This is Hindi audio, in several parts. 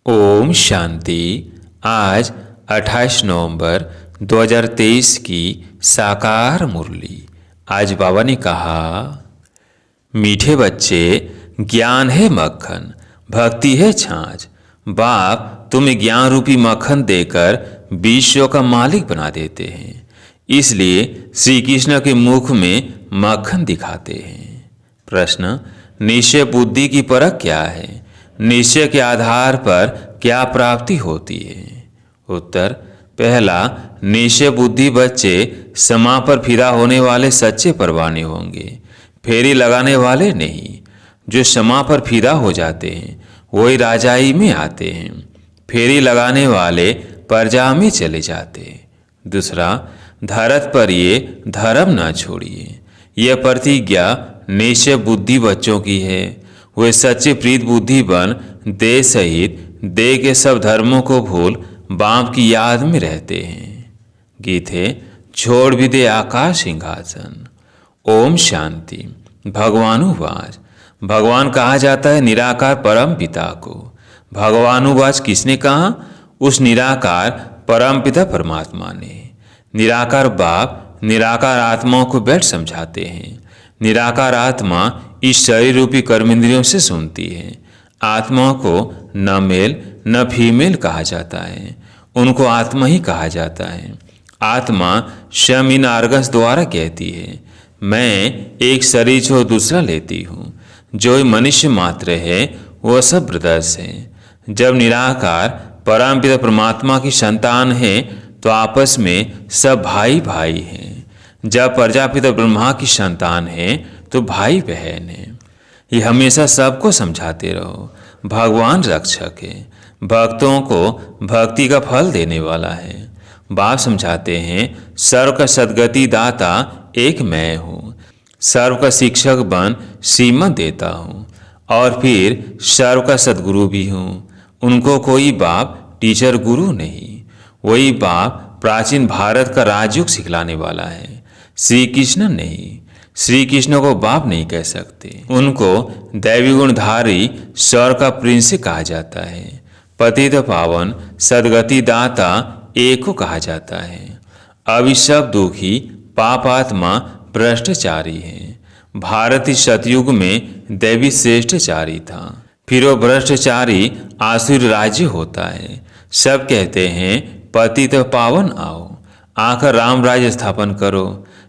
ओम शांति। आज 28 नवंबर 2023 की साकार मुरली। आज बाबा ने कहा, मीठे बच्चे, ज्ञान है मक्खन, भक्ति है छाछ। बाप तुम्हें ज्ञान रूपी मक्खन देकर विश्व का मालिक बना देते हैं, इसलिए श्री कृष्ण के मुख में मक्खन दिखाते हैं। प्रश्न, निश्चय बुद्धि की परख क्या है? निश्चय के आधार पर क्या प्राप्ति होती है? उत्तर, पहला, निश्चय बुद्धि बच्चे समा पर फिदा होने वाले सच्चे परवाने होंगे, फेरी लगाने वाले नहीं। जो समा पर फिदा हो जाते हैं वही राजाई में आते हैं, फेरी लगाने वाले प्रजा में चले जाते। दूसरा, धरत पर ये धर्म न छोड़िए। यह प्रतिज्ञा निश्चय बुद्धि बच्चों की है। वे सच्चे प्रीत बुद्धि बन देह सहित देह के सब धर्मों को भूल बाप की याद में रहते हैं। गीत है, छोड़ भी दे आकाश सिंहासन। ओम शांति। भगवानुवाच। भगवान कहा जाता है निराकार परम पिता को। भगवानुवाच किसने कहा? उस निराकार परम पिता परमात्मा ने। निराकार बाप निराकार आत्माओं को बैठ समझाते हैं। निराकार आत्मा इस शरीर रूपी कर्मेंद्रियों से सुनती है। आत्माओं को न मेल न फीमेल कहा जाता है, उनको आत्मा ही कहा जाता है। आत्मा स्वयं इन आर्गस द्वारा कहती है, मैं एक शरीर छोड़ दूसरा लेती हूँ। जो मनुष्य मात्र है वह सब ब्रदर्स है। जब निराकार परमपिता परमात्मा की संतान है तो आपस में सब भाई भाई हैं। जब प्रजापिता ब्रह्मा की संतान है तो भाई बहन है। ये हमेशा सबको समझाते रहो, भगवान रक्षक है, भक्तों को भक्ति का फल देने वाला है। बाप समझाते हैं, सर्व का सद्गति दाता एक मैं हूँ, सर्व का शिक्षक बन श्रीमत देता हूँ और फिर सर्व का सद्गुरु भी हूँ। उनको कोई बाप टीचर गुरु नहीं। वही बाप प्राचीन भारत का राजयुग सिखलाने वाला है, श्री कृष्ण नहीं। श्री कृष्ण को बाप नहीं कह सकते, उनको दैवी गुणधारी स्वर का प्रिंस कहा जाता है। पतित पावन सदगति दाता एक को कहा जाता है। अब सब दुखी पापात्मा भ्रष्टाचारी है। भारतीय सतयुग में दैवी श्रेष्ठचारी था, फिर वो भ्रष्टाचारी आसुर राज्य होता है। सब कहते हैं पतित पावन आओ, आकर राम राज्य स्थापन करो।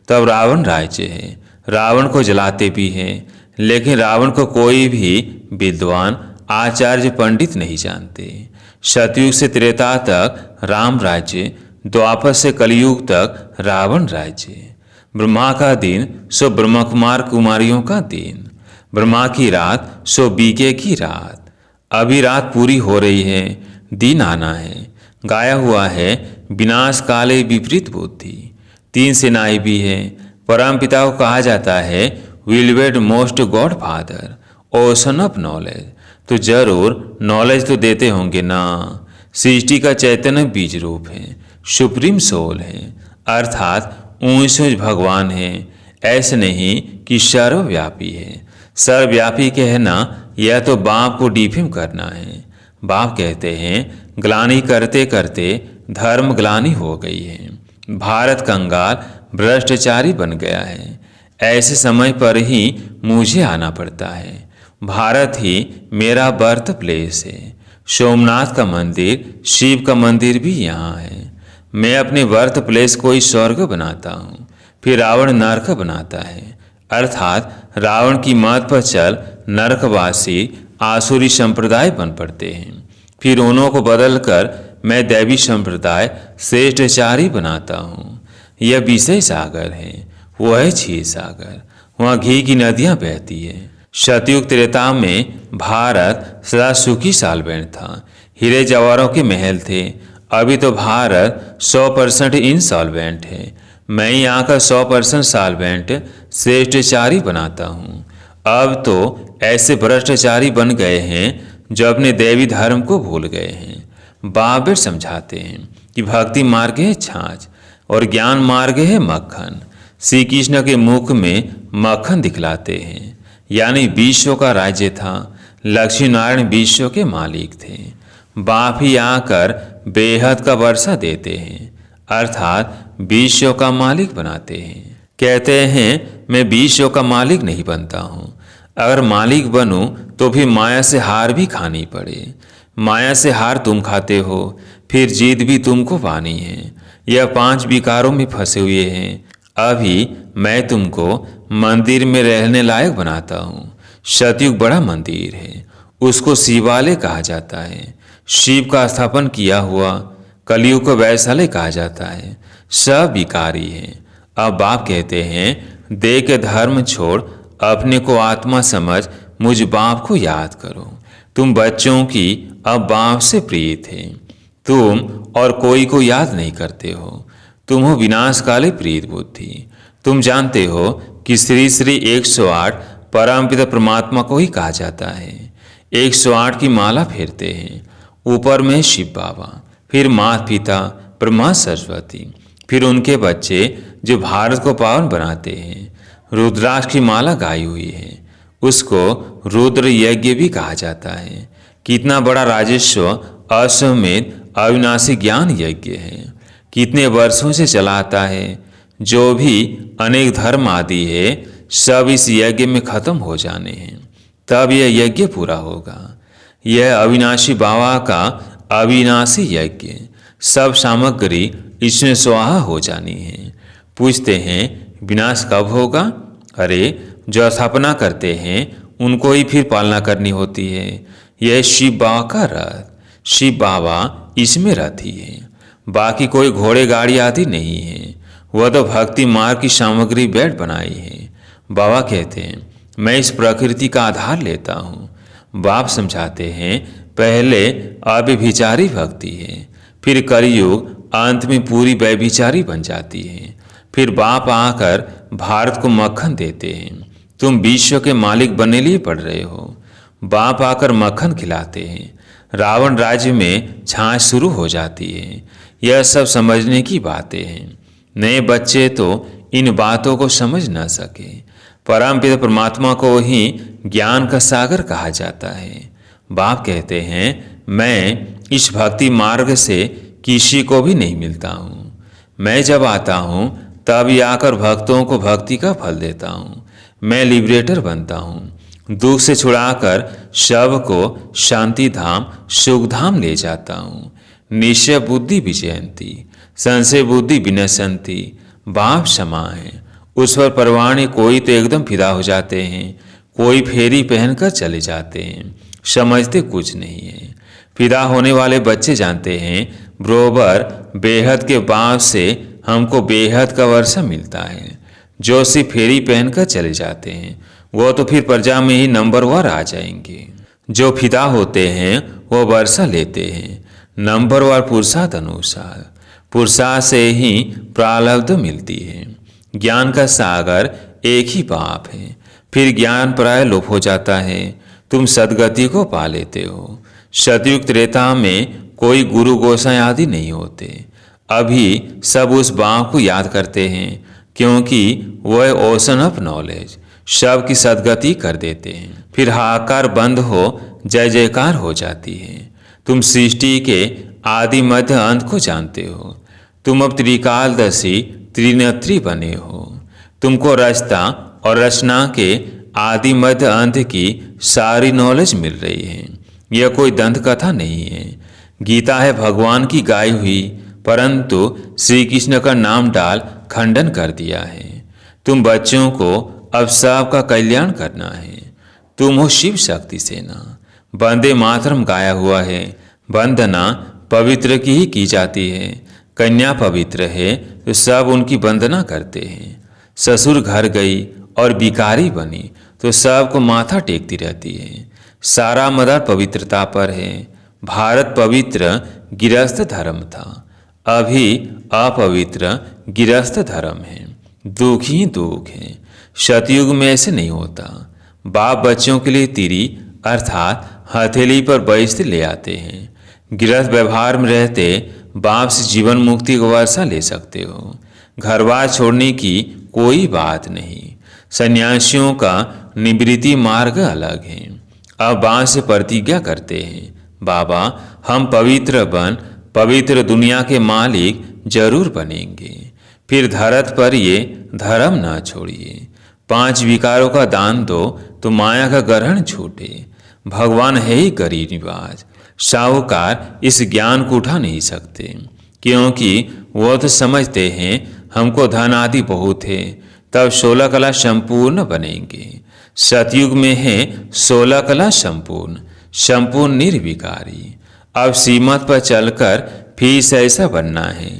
तब रावण राज्य है, रावण को जलाते भी हैं, लेकिन रावण को कोई भी विद्वान आचार्य पंडित नहीं जानते। सतयुग से त्रेता तक राम राज्य, द्वापर से कलयुग तक रावण राज्य। ब्रह्मा का दिन सो ब्रह्म कुमार कुमारियों का दिन, ब्रह्मा की रात सो बीके की रात। अभी रात पूरी हो रही है, दिन आना है। गाया हुआ है, विनाश काले विपरीत बुद्धि। तीन सेनाएं भी है। परम पिता को कहा जाता है beloved most god father, ocean of knowledge. तो जरूर नॉलेज तो देते होंगे ना। सृष्टि का चैतन्य बीज रूप है, सुप्रीम सोल है, अर्थात ऊंच भगवान है। ऐसे नहीं कि सर्वव्यापी है। सर्वव्यापी कहना यह तो बाप को डिफेम करना है। बाप कहते हैं ग्लानि करते करते धर्म ग्लानि हो गई है। भारत कंगाल भ्रष्टाचारी बन गया है। ऐसे समय पर ही मुझे आना पड़ता है। भारत ही मेरा बर्थ प्लेस है। सोमनाथ का मंदिर, शिव का मंदिर भी यहाँ है। मैं अपने बर्थ प्लेस को ही स्वर्ग बनाता हूँ, फिर रावण नरक बनाता है। अर्थात रावण की मत पर चल नरकवासी आसुरी संप्रदाय बन पड़ते हैं। फिर उन्हों को बदलकर मैं दैवी संप्रदाय श्रेष्ठचारी बनाता हूँ। यह विषय सागर है, वह है क्षीर सागर, वहाँ घी की नदियाँ बहती है। सतयुग त्रेता में भारत सदा सुखी सालबैंड था, हीरे जवाहरों के महल थे। अभी तो भारत 100% इंसॉल्वेंट है। मैं यहाँ का 100% सॉल्वेंट श्रेष्ठचारी बनाता हूँ। अब तो ऐसे भ्रष्टाचारी बन गए हैं जो अपने देवी धर्म को भूल गए हैं। बाबेर समझाते हैं कि भक्ति मार्ग है छाछ और ज्ञान मार्ग है मक्खन। श्री कृष्ण के मुख में मक्खन दिखलाते हैं, यानी विश्व का राज्य था। लक्ष्मी नारायण विश्व के मालिक थे। बाप ही आकर बेहद का वर्षा देते हैं, अर्थात विश्व का मालिक बनाते हैं। कहते हैं मैं विश्व का मालिक नहीं बनता हूँ। अगर मालिक बनूं तो भी माया से हार भी खानी पड़े। माया से हार तुम खाते हो, फिर जीत भी तुमको पानी है। यह 5 विकारों में फंसे हुए हैं। अभी मैं तुमको मंदिर में रहने लायक बनाता हूँ। सतयुग बड़ा मंदिर है, उसको शिवालय कहा जाता है। शिव का स्थापन किया हुआ। कलयुग को वैशाल्य कहा जाता है। सब विकारी है। अब बाप कहते हैं देह के धर्म छोड़ अपने को आत्मा समझ मुझ बाप को याद करो। तुम बच्चों की अब बाप से प्रिय थे। तुम और कोई को याद नहीं करते हो। तुम हो विनाशकाले प्रीत बुद्धि। तुम जानते हो कि श्री श्री 108 परमपिता परमात्मा को ही कहा जाता है। 108 की माला फेरते हैं। ऊपर में शिव बाबा, फिर माता पिता ब्रह्मा सरस्वती, फिर उनके बच्चे जो भारत को पावन बनाते हैं। रुद्राक्ष की माला गाई हुई है, उसको रुद्र यज्ञ भी कहा जाता है। कितना बड़ा राजस्व अश्वमेध अविनाशी ज्ञान यज्ञ है। कितने वर्षों से चलाता है। जो भी अनेक धर्म आदि है सब इस यज्ञ में खत्म हो जाने हैं, तब यह यज्ञ पूरा होगा। यह अविनाशी बाबा का अविनाशी यज्ञ। सब सामग्री इसमें स्वाहा हो जानी है। पूछते हैं विनाश कब होगा? अरे जो स्थापना करते हैं उनको ही फिर पालना करनी होती है। यह शिव बाबा का रथ। शिव बाबा इसमें रथी है। बाकी कोई घोड़े गाड़ी आदि नहीं है। वह तो भक्ति मार्ग की सामग्री बैठ बनाई है। बाबा कहते हैं मैं इस प्रकृति का आधार लेता हूँ। बाप समझाते हैं पहले अव्यभिचारी भक्ति है, फिर कलयुग अंत में पूरी व्यभिचारी बन जाती है। फिर बाप आकर भारत को मक्खन देते हैं। तुम विश्व के मालिक बनने लिए पढ़ रहे हो। बाप आकर मक्खन खिलाते हैं। रावण राज्य में छाछ शुरू हो जाती है। यह सब समझने की बातें हैं। नए बच्चे तो इन बातों को समझ न सके। परमपिता परमात्मा को ही ज्ञान का सागर कहा जाता है। बाप कहते हैं मैं इस भक्ति मार्ग से किसी को भी नहीं मिलता हूँ। मैं जब आता हूँ तब आकर भक्तों को भक्ति का फल देता हूँ। मैं लिबरेटर बनता हूँ। दुख से छुड़ाकर शव को शांति धाम सुख धाम ले जाता हूँ। निश्चय बुद्धि विजयंती, संशय बुद्धि विनशंती। बाप क्षमा है, उस पर परवाह नहीं। कोई तो एकदम फिदा हो जाते हैं, कोई फेरी पहनकर चले जाते हैं, समझते कुछ नहीं है। फिदा होने वाले बच्चे जानते हैं बरोबर बेहद के बाप से हमको बेहद का वर्षा मिलता है। जो सिर्फ फेरी पहनकर चले जाते हैं वो तो फिर प्रजा में ही नंबरवार आ जाएंगे। जो फिदा होते हैं वो वर्षा लेते हैं नंबरवार पुरुषार्थ अनुसार। पुरुषार्थ से ही प्रारब्ध मिलती है। ज्ञान का सागर एक ही बाप है। फिर ज्ञान प्राय लोप हो जाता है। तुम सदगति को पा लेते हो। सतयुग त्रेता में कोई गुरु गोसाई आदि नहीं होते। अभी सब उस बाप को याद करते हैं क्योंकि वह ओशन ऑफ नॉलेज सब की सदगति कर देते हैं। फिर हाहाकार बंद हो जय जयकार हो जाती है। तुम सृष्टि के आदि मध्य अंत को जानते हो। तुम अब त्रिकालदर्शी त्रिनेत्री बने हो। तुमको रचना और रचना के आदि मध्य अंत की सारी नॉलेज मिल रही है। यह कोई दंत कथा नहीं है। गीता है भगवान की गाई हुई, परंतु श्री कृष्ण का नाम डाल खंडन कर दिया है। तुम बच्चों को अब सबका कल्याण करना है। तुम हो शिव शक्ति सेना। वंदे मातरम गाया हुआ है। वंदना पवित्र की ही की जाती है। कन्या पवित्र है तो सब उनकी वंदना करते हैं। ससुर घर गई और बिकारी बनी तो सबको माथा टेकती रहती है। सारा मदार पवित्रता पर है। भारत पवित्र गिरस्थ धर्म था, अभी अपवित्र गिरस्थ धर्म है। दुख ही दुख है। सतयुग में ऐसे नहीं होता। बाप बच्चों के लिए तिरी अर्थात हथेली पर बेइज्जती ले आते हैं। गृहस्थ व्यवहार में रहते बाप से जीवन मुक्ति का वर्षा ले सकते हो। घरबार छोड़ने की कोई बात नहीं। सन्यासियों का निवृत्ति मार्ग अलग है। अब बाप से प्रतिज्ञा करते हैं बाबा, हम पवित्र बन पवित्र दुनिया के मालिक जरूर बनेंगे। फिर धरत पर ये धर्म न छोड़िए। 5 विकारों का दान दो तो माया का ग्रहण छूटे। भगवान है ही गरीब निवाज। साहूकार इस ज्ञान को उठा नहीं सकते, क्योंकि वो तो समझते हैं हमको धन आदि बहुत है, तब 16 कला संपूर्ण बनेंगे। सतयुग में है 16 कला संपूर्ण निर्विकारी। अब सीमत पर चलकर फिर ऐसा बनना है।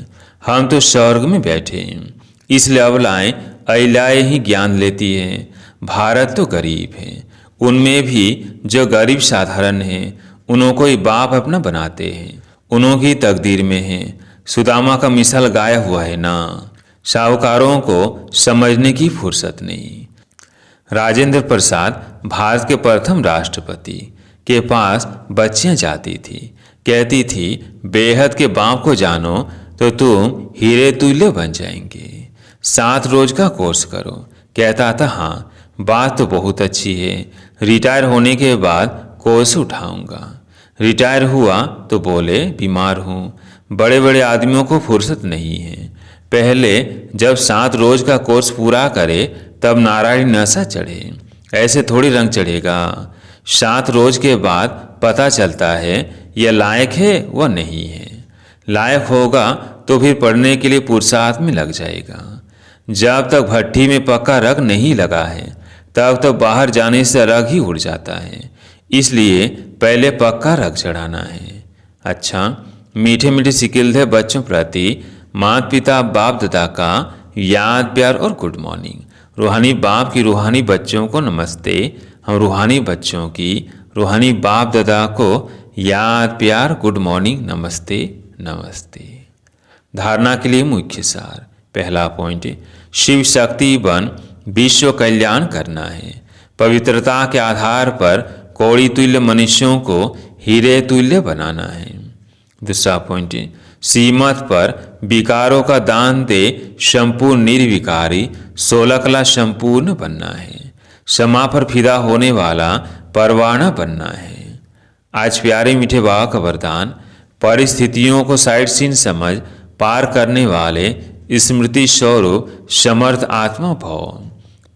हम तो स्वर्ग में बैठे हैं, इसलिए अबलाएं अहिलाएं ही ज्ञान लेती हैं। भारत तो गरीब है, उनमें भी जो गरीब साधारण हैं उन्हों को ही बाप अपना बनाते हैं, उन्हों की तकदीर में है। सुदामा का मिसाल गाया हुआ है ना। साहूकारों को समझने की फुर्सत नहीं। राजेंद्र प्रसाद भारत के प्रथम राष्ट्रपति के पास बच्चियां जाती थी, कहती थी बेहद के बाप को जानो तो तुम हीरे तुल्य बन जाएंगे। 7 रोज का कोर्स करो। कहता था हाँ, बात तो बहुत अच्छी है, रिटायर होने के बाद कोर्स उठाऊंगा। रिटायर हुआ तो बोले बीमार हूँ। बड़े बड़े आदमियों को फुर्सत नहीं है। पहले जब 7 रोज का कोर्स पूरा करे तब नारायण नशा चढ़े, ऐसे थोड़ी रंग चढ़ेगा। 7 रोज के बाद पता चलता है यह लायक है व नहीं है। लायक होगा तो फिर पढ़ने के लिए पुरुषार्थ में लग जाएगा। जब तक भट्ठी में पक्का रग नहीं लगा है तब तक बाहर जाने से रग ही उड़ जाता है, इसलिए पहले पक्का रग चढ़ाना है। अच्छा, मीठे मीठे सिकिलधे बच्चों प्रति माता पिता बाप दादा का याद प्यार और गुड मॉर्निंग। रूहानी बाप की रूहानी बच्चों को नमस्ते। हम रूहानी बच्चों की रूहानी बाप दादा को याद प्यार गुड मॉर्निंग नमस्ते नमस्ते। धारणा के लिए मुख्य सार। पहला पॉइंट, शिव शक्ति बन विश्व कल्याण करना है। पवित्रता के आधार पर कौड़ी तुल्य मनुष्यों को हीरे तुल्य बनाना है। दूसरा पॉइंट, सीमत पर विकारों का दान दे संपूर्ण निर्विकारी 16 कला संपूर्ण बनना है। क्षमा पर फिदा होने वाला परवाना बनना है। आज प्यारे मीठे बाबा का वरदान, परिस्थितियों को साइड सीन समझ पार करने वाले स्मृति स्वरूप समर्थ आत्मा भव।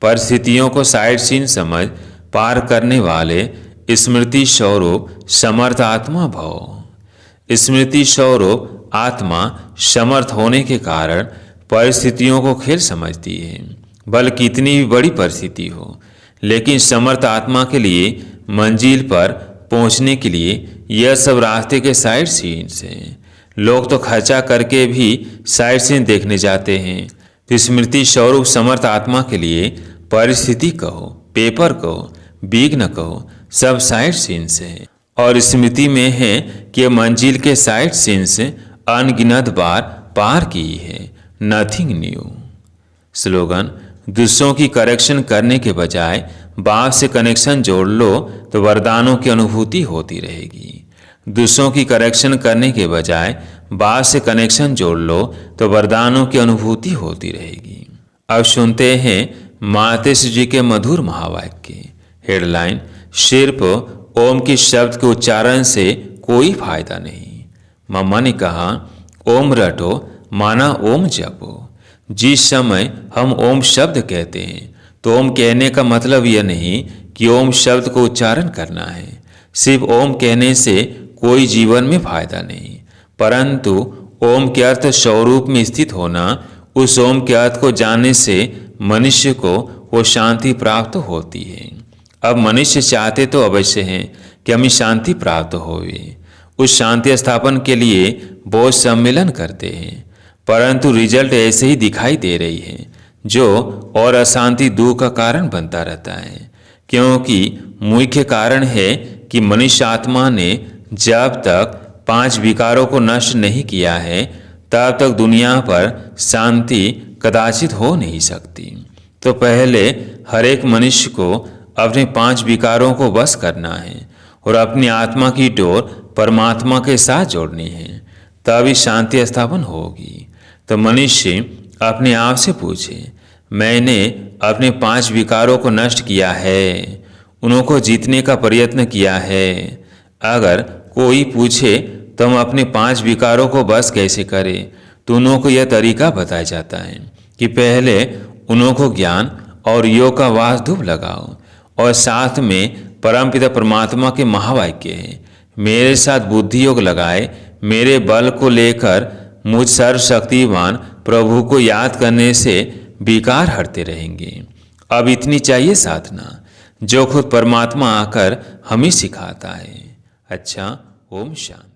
परिस्थितियों को साइड सीन समझ पार करने वाले स्मृति स्वरूप समर्थ आत्मा भव। स्मृति स्वरूप आत्मा समर्थ होने के कारण परिस्थितियों को खेल समझती है, भले कितनी भी बड़ी परिस्थिति हो। लेकिन समर्थ आत्मा के लिए मंजिल पर पहुंचने के लिए यह सब रास्ते के साइड सीन्स हैं। लोग तो खर्चा करके भी साइड सीन देखने जाते हैं, तो स्मृति स्वरूप समर्थ आत्मा के लिए परिस्थिति कहो, पेपर कहो, विघ्न कहो, सब साइड सीन्स हैं। और स्मृति में है कि मंजिल के साइड सीन्स अनगिनत बार पार की है, नथिंग न्यू। स्लोगन, दूसरों की करेक्शन करने के बजाय बाप से कनेक्शन जोड़ लो तो वरदानों की अनुभूति होती रहेगी। दूसरों की करेक्शन करने के बजाय बाप से कनेक्शन जोड़ लो तो वरदानों की अनुभूति होती रहेगी। अब सुनते हैं मातेश्वरी जी के मधुर महावाक्य। हेडलाइन, सिर्फ ओम के शब्द के उच्चारण से कोई फायदा नहीं। मम्मा ने कहा ओम रटो माना ओम जपो। जिस समय हम ओम शब्द कहते हैं तो ओम कहने का मतलब यह नहीं कि ओम शब्द को उच्चारण करना है। सिर्फ ओम कहने से कोई जीवन में फायदा नहीं, परंतु ओम के अर्थ स्वरूप में स्थित होना, उस ओम के अर्थ को जानने से मनुष्य को वो शांति प्राप्त होती है। अब मनुष्य चाहते तो अवश्य हैं कि हमें शांति प्राप्त होवे। उस शांति स्थापन के लिए बहुत सम्मेलन करते हैं, परंतु रिजल्ट ऐसे ही दिखाई दे रही है, जो और अशांति दुख का कारण बनता रहता है। क्योंकि मुख्य कारण है कि मनुष्य आत्मा ने जब तक 5 विकारों को नष्ट नहीं किया है तब तक दुनिया पर शांति कदाचित हो नहीं सकती। तो पहले हर एक मनुष्य को अपने 5 विकारों को वश करना है और अपनी आत्मा की डोर परमात्मा के साथ जोड़नी है, तभी शांति स्थापन होगी। तो मनुष्य अपने आप से पूछे, मैंने अपने 5 विकारों को नष्ट किया है, उनको जीतने का प्रयत्न किया है? अगर कोई पूछे तो हम अपने 5 विकारों को बस कैसे करें, तो उन्हों को यह तरीका बताया जाता है कि पहले उन्हों को ज्ञान और योग का वासधूप लगाओ और साथ में परमपिता परमात्मा के महावाक्य है, मेरे साथ बुद्धि योग लगाए मेरे बल को लेकर मुझ सर्वशक्तिवान प्रभु को याद करने से विकार हटते रहेंगे। अब इतनी चाहिए साधना जो खुद परमात्मा आकर हमें सिखाता है। अच्छा, ओम शांति।